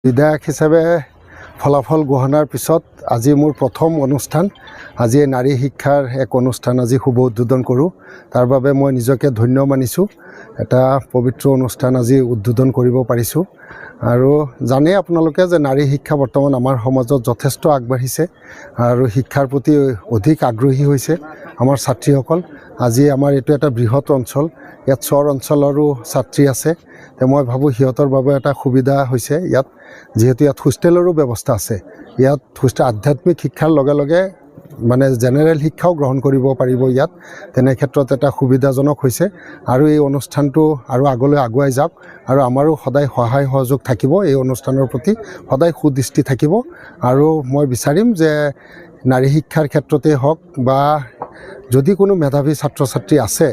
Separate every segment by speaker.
Speaker 1: বিধায়ক হিচাপে ফলাফল ঘোষণাৰ পিছত আজি মোৰ প্ৰথম অনুষ্ঠান। আজি নাৰী শিক্ষাৰ এক অনুষ্ঠান আজি শুভ উদ্বোধন কৰোঁ। তাৰ বাবে মই নিজকে ধন্য মানিছোঁ। এটা পবিত্ৰ অনুষ্ঠান আজি উদ্বোধন কৰিব পাৰিছোঁ। আৰু জানে আপোনালোকে যে নাৰী শিক্ষা বৰ্তমান আমাৰ সমাজত যথেষ্ট আগবাঢ়িছে আৰু শিক্ষাৰ প্ৰতি অধিক আগ্ৰহী হৈছে আমাৰ ছাত্ৰীসকল। আজি আমাৰ এইটো এটা বৃহৎ অঞ্চল, ইয়াত চৰ অঞ্চলৰো ছাত্ৰী আছে। মই ভাবোঁ সিহঁতৰ বাবে এটা সুবিধা হৈছে ইয়াত, যিহেতু ইয়াত হোষ্টেলৰো ব্যৱস্থা আছে। ইয়াত আধ্যাত্মিক শিক্ষাৰ লগে লগে মানে জেনেৰেল শিক্ষাও গ্ৰহণ কৰিব পাৰিব ইয়াত। তেনে ক্ষেত্ৰত এটা সুবিধাজনক হৈছে আৰু এই অনুষ্ঠানটো আৰু আগলৈ আগুৱাই যাওক আৰু আমাৰো সদায় সহায় সহযোগ থাকিব। এই অনুষ্ঠানৰ প্ৰতি সদায় সুদৃষ্টি থাকিব আৰু মই বিচাৰিম যে নাৰী শিক্ষাৰ ক্ষেত্ৰতে হওক বা যদি কোনো মেধাৱী ছাত্ৰ ছাত্ৰী আছে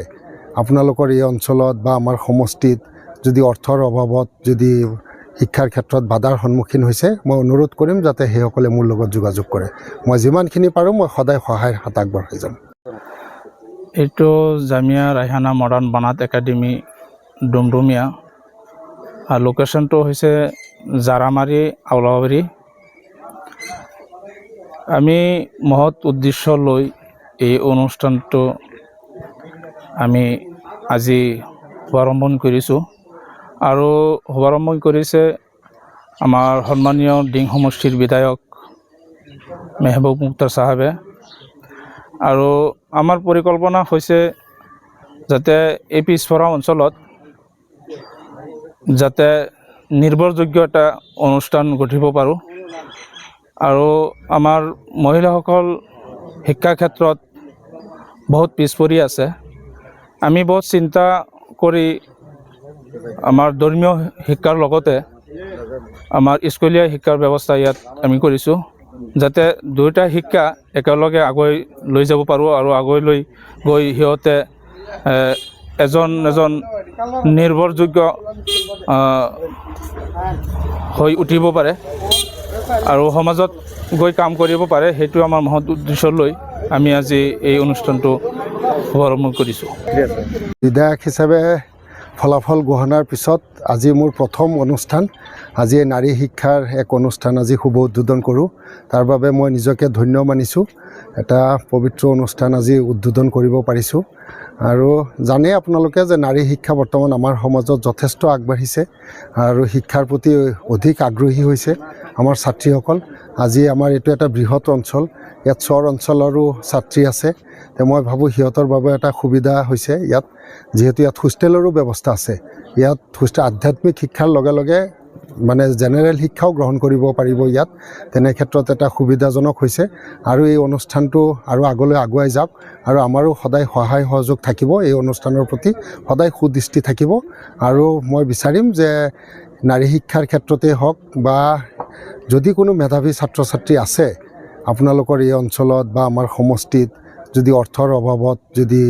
Speaker 1: আপোনালোকৰ এই অঞ্চলত বা আমাৰ সমষ্টিত, যদি অৰ্থৰ অভাৱত যদি শিক্ষাৰ ক্ষেত্ৰত বাধাৰ সন্মুখীন হৈছে, মই অনুৰোধ কৰিম যাতে সেইসকলে মোৰ লগত যোগাযোগ কৰে। মই যিমানখিনি পাৰোঁ মই সদায় সহায়ৰ হাত আগবঢ়াই যাম।
Speaker 2: এইটো জামিয়া ৰাইহানা মডাৰ্ণ বানাত একাডেমি ডুমডুমীয়া। আৰু লোকেশ্যনটো হৈছে জাৰামাৰী আউলাবাৰী। আমি মহৎ উদ্দেশ্য লৈ এই অনুষ্ঠানটো আমি আজি শুভাৰম্ভ কৰিছোঁ আৰু শুভাৰম্ভ কৰিছে আমাৰ সন্মানীয় ডিং সমষ্টিৰ বিধায়ক মেহবুব মুক্তাৰ চাহাবে। আৰু আমাৰ পৰিকল্পনা হৈছে যাতে এই পিছপৰা অঞ্চলত যাতে নিৰ্ভৰযোগ্য এটা অনুষ্ঠান গঢ়িব পাৰোঁ আৰু আমাৰ মহিলাসকল শিক্ষাৰ ক্ষেত্ৰত বহুত পিছ পৰি আছে। আমি বহুত চিন্তা কৰি আমাৰ ধৰ্মীয় শিক্ষাৰ লগতে আমাৰ স্কুলীয়া শিক্ষাৰ ব্যৱস্থা ইয়াত আমি কৰিছোঁ, যাতে দুয়োটা শিক্ষা একেলগে আগুৱাই লৈ যাব পাৰোঁ আৰু আগুৱাই লৈ গৈ সিহঁতে এজন নিৰ্ভৰযোগ্য হৈ উঠিব পাৰে আৰু সমাজত গৈ কাম কৰিব পাৰে। সেইটো আমাৰ মহৎ উদ্দেশ্য লৈ আমি আজি এই অনুষ্ঠানটো শুভাৰম্ভ কৰিছোঁ।
Speaker 1: বিধায়ক হিচাপে ফলাফল ঘোষণাৰ পিছত আজি মোৰ প্ৰথম অনুষ্ঠান। আজি নাৰী শিক্ষাৰ এক অনুষ্ঠান আজি শুভ উদ্বোধন কৰোঁ। তাৰ বাবে মই নিজকে ধন্য মানিছোঁ। এটা পবিত্ৰ অনুষ্ঠান আজি উদ্বোধন কৰিব পাৰিছোঁ আৰু জানে আপোনালোকে যে নাৰী শিক্ষা বৰ্তমান আমাৰ সমাজত যথেষ্ট আগবাঢ়িছে আৰু শিক্ষাৰ প্ৰতি অধিক আগ্ৰহী হৈছে আমাৰ ছাত্ৰীসকল। আজি আমাৰ এইটো এটা বৃহৎ অঞ্চল, ইয়াত চৰ অঞ্চলৰো ছাত্ৰী আছে। মই ভাবোঁ সিহঁতৰ বাবে এটা সুবিধা হৈছে ইয়াত, যিহেতু ইয়াত হোষ্টেলৰো ব্যৱস্থা আছে। ইয়াত আধ্যাত্মিক শিক্ষাৰ লগে লগে মানে জেনেৰেল শিক্ষাও গ্ৰহণ কৰিব পাৰিব ইয়াত। তেনে ক্ষেত্ৰত এটা সুবিধাজনক হৈছে আৰু এই অনুষ্ঠানটো আৰু আগলৈ আগুৱাই যাওক আৰু আমাৰো সদায় সহায় সহযোগ থাকিব। এই অনুষ্ঠানৰ প্ৰতি সদায় সুদৃষ্টি থাকিব আৰু মই বিচাৰিম যে নাৰী শিক্ষাৰ ক্ষেত্ৰতে হওক বা যদি কোনো মেধাৱী ছাত্ৰ ছাত্ৰী আছে আপোনালোকৰ এই অঞ্চলত বা আমাৰ সমষ্টিত, যদি অৰ্থৰ অভাৱত যদি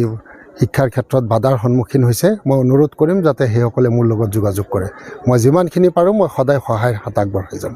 Speaker 1: শিক্ষাৰ ক্ষেত্ৰত বাধাৰ সন্মুখীন হৈছে, মই অনুৰোধ কৰিম যাতে সেইসকলে মোৰ লগত যোগাযোগ কৰে। মই যিমানখিনি পাৰোঁ মই সদায় সহায়ৰ হাত আগবঢ়াই যাম।